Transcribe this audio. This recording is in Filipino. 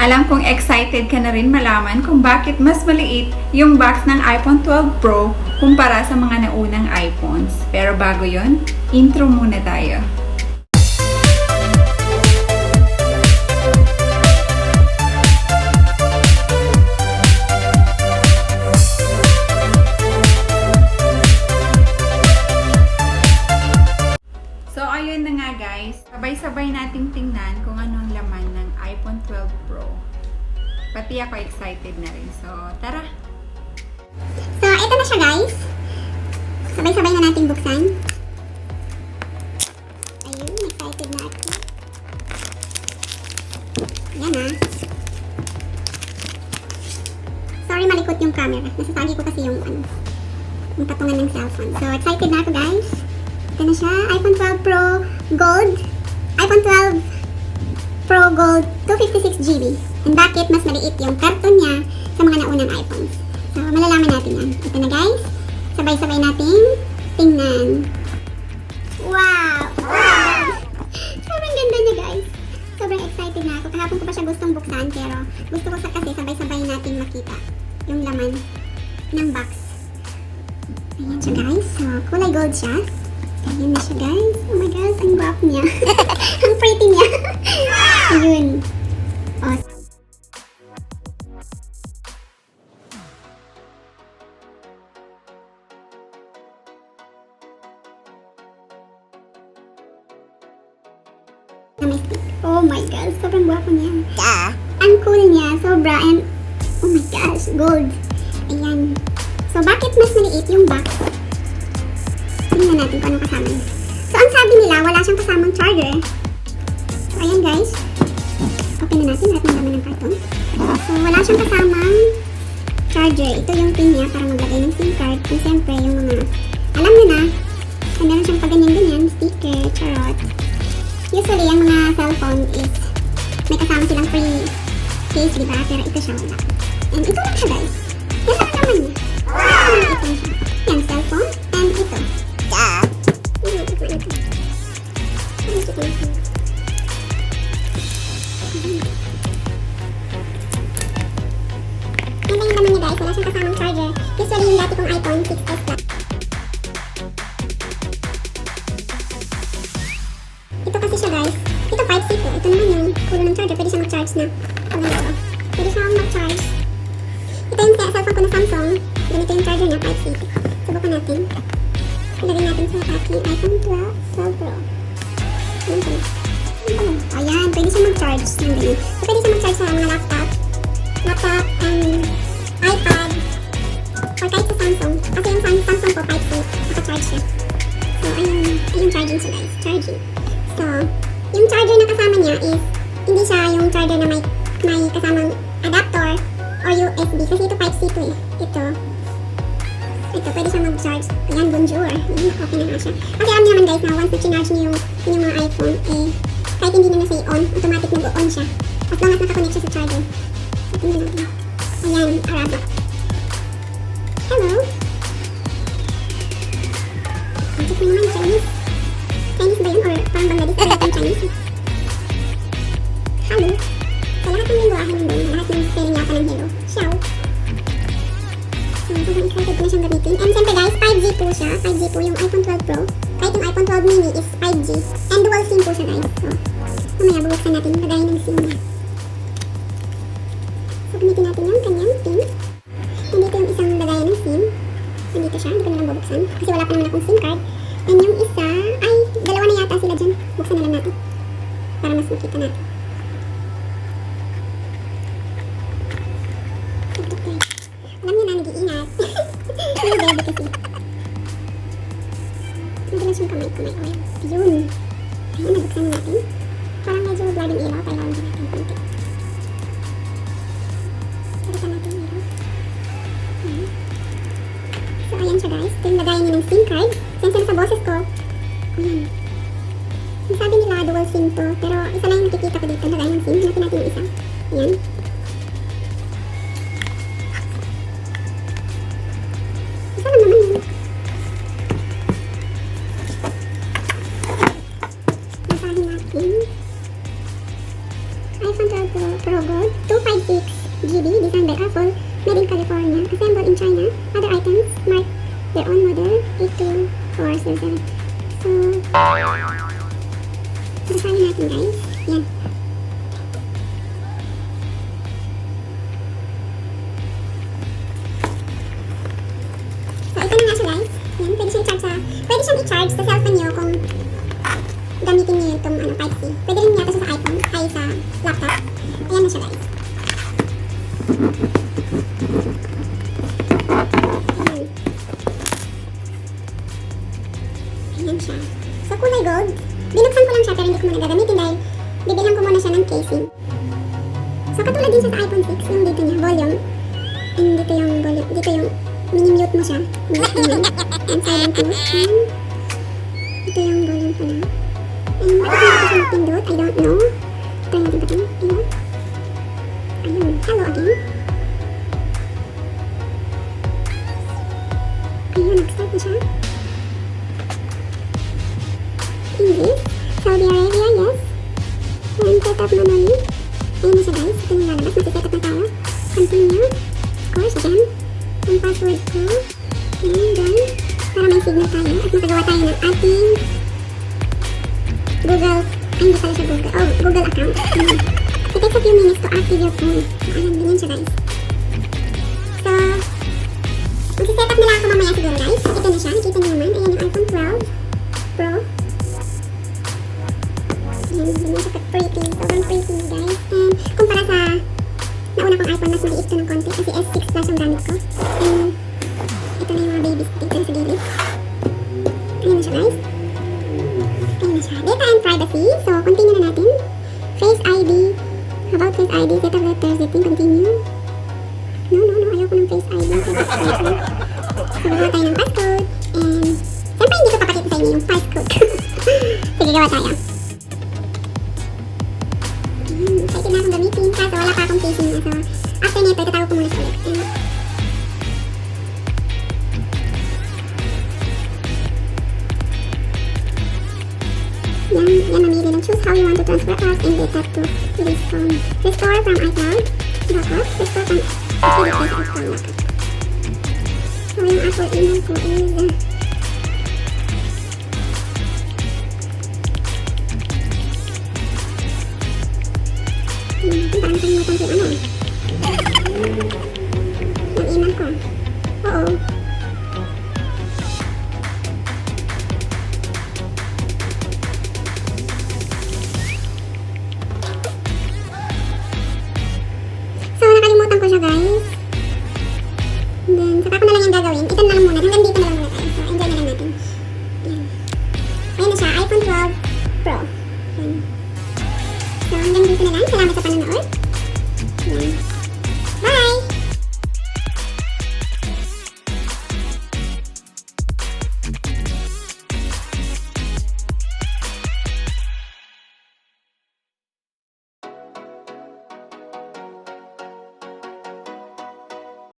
Alam kong excited ka na rin malaman kung bakit mas maliit yung box ng iPhone 12 Pro kumpara sa mga naunang iPhones. Pero bago yon, intro muna tayo. So ayun na nga guys, sabay-sabay nating tingnan kung ano ang laman ng iPhone 12 Pro. Pati ako excited na rin. So, tara! So, ito na siya guys. Sabay-sabay na nating buksan. Ayun, excited na ako. Yan ah. Sorry, malikot yung camera. Nasasagi ko kasi yung patungan ng cellphone. So, excited na ako guys. Ito na siya. iPhone 12 Pro Gold. iPhone 12 Pro Gold 256GB. And bakit mas maliit yung karton niya sa mga naunang iPhones. So, malalaman natin yan. Ito na guys. Sabay-sabay nating tingnan. Wow! Wow! Sobrang ganda niya guys. Sobrang excited na ako. Kahapon ko pa siya gustong buksan pero gusto ko kasi sabay-sabay nating makita yung laman ng box. Ayan siya guys. So, kulay gold siya. Ayan na siya guys. Oh my gosh, ang guwapo niya. Ang pretty niya. Ayun. Oh. Oh my gosh, sobrang guwapo niya. Ang cool niya, sobra. And oh my gosh, gold. Ayan. So, bakit mas maliit yung box? Tingnan natin kung anong kasama niya. So, ang sabi nila, wala siyang kasamang charger. So, ayan guys. Open na natin lahat ng laman ng karton. So, wala siyang kasamang charger. Ito yung pin niya para maglagay ng SIM card. And siyempre, yung mga, alam nyo na, meron siyang paganyan-ganyan, sticker, charot. Usually, ang mga cellphone is may kasama silang free case, diba? Pero ito siya wala. And ito lang siya guys. Yan lang naman niya. Wow! Ito siya. Yan, cellphone. And ito. Yan lang yung laman niya guys. Wala siyang kasamang charger. Usually, yung dati kong iPhone 6s Plus. Ito kasi siya guys. Ito 5C po. Ito naman yung kulo ng charger. Pwede siya mag-charge na. Pwede siya mag-charge. Ito yung cellphone ko na Samsung. Ganito yung charger niya 5C. Subukan natin. Ilagay natin sa aking iPhone 12 Pro. Ayan, pwede siya mag-charge ng ganyan. So, pwede siya mag-charge sa mga laptop, iPad, or kahit sa Samsung. Kasi yung Samsung ko 5C, naka-charge siya. So, ayun charging siya guys. Charging. So, yung charger na kasama niya is, hindi siya yung charger na may kasamang adapter or USB. Kasi ito 5C to eh. Ito, pwede siya mag-charge. Ayan, bonjour. Ayan, okay na nga siya. Kasi alam niyo naman guys na once na-charge niyo yung mga iPhone, eh, kahit hindi na say on, automatic nag-on siya. As long as nakakonect siya sa charger. So, tingnan natin. Ayan, Arabic. Hello. Check mo naman, Chinese. Chinese ba yun? Or parang Bangladesh? Or yung Chinese? Hello. So, lahat ng lingwahe ng doon. Lahat ng spelling yata ng hello. Ciao. Sobrang excited ko na siyang gamitin. And siyempre guys, 5G po siya. 5G po yung iPhone 12 Pro. Kahit yung iPhone 12 mini is 5G. And dual SIM po siya guys. So, mamaya bubuksan natin. Lagayin ng SIM niya. So, gamitin natin yung kanyang pin. Nandito yung isang lagayan ng SIM. Nandito siya. Hindi ko na lang bubuksan. Kasi wala pa naman akong SIM card. And yung isa, ay, dalawa na yata sila dyan. Buksan na lang natin. Para mas makita natin. Alam niyo na, nag-iingat. Yung baby kasi. Madalas yung kamay-kamay oil. Yun. Ayun, nabuksan na natin. Parang medyo blurred yung ilaw. Kailangan din natin konti. Pagkita natin yung ilaw. Ayan. So, ayan siya guys. Ito yung lagayan niya ng SIM card. Sensor sa boses ko. Ayan. Yung sabi nila, dual SIM to. Pero isa lang yung nakikita ko dito. Lagayan ng SIM. Hanapin natin yung isa. Ayan. Isa lang naman yun. Pro Gold 256 GB, designed by Apple, made in California, assembled in China. Other items marked their own model 82407. So, sasayin natin guys. Yan. So, ito na nga siya guys. Yan, pwede siyang i-charge sa cellphone nyo kung gamitin niyo itong Type-C. Pwede rin yata siya sa iPhone, ay sa laptop. Ayan na siya guys. Ayan. Ayan siya. So, kulay gold. Binuksan ko lang siya pero hindi ko muna gagamitin dahil bibilhan ko muna siya ng casing. So, katulad din siya sa iPhone 6, yung dito niya, volume. And dito yung volume, dito yung mini-mute mo siya. Mute naman. And silent mute. And ito yung volume ko lang. And bakit hindi ko siya napindot? I don't know. Try natin ba ito? Ayun. Ayun. Hello again. Ayun, nag-start na siya. English. Saudi Arabia, yes. And set up manually. Ayun na siya guys. Ito yung lalabas. Masi-set up na tayo. Continue. Of course, jhem. Ang password ko. And then, para may signal tayo. At makagawa tayo ng ating Google, ay hindi pala siya Google, Google account. It takes a few minutes to active your phone. So, ayan, ganyan siya guys. So, mag-set up na lang ako mamaya siguro guys. Ito na siya, nakita niyo naman. Ayan yung iPhone 12 Pro. Ayan, ganyan siya ka-pretty. Sobrang pretty guys. And, kumpara sa nauna kong iPhone, mas maliit to ng konti kasi S6 Plus ang gamit ko. And, ito na yung mga babies dito na sa gilid. Ayan na siya guys. Data and privacy. So, continue na natin. Face ID. About Face ID, set of letters, setting, continue. No. Ayoko ng Face ID. So, gawa tayo ng passcode. And, siyempre hindi ko papakita sa inyo yung passcode. Sige, gawa tayo. Excited na akong gamitin. Kaso, wala pa akong casing na. So, after nito, itatago ko muna siya ulit. And, yan mamili lang. Choose how you want to transfer apps and data to this phone. Restore from iCloud. Backup. Restore from iCloud. So, yung Apple email ko is parang nakalimutan ko yung yung email ko. Oo. Ko siya guys. And then, saka ko na lang yung gagawin. Ito na lang muna. Hanggang dito na lang muna tayo. So, enjoy na lang natin.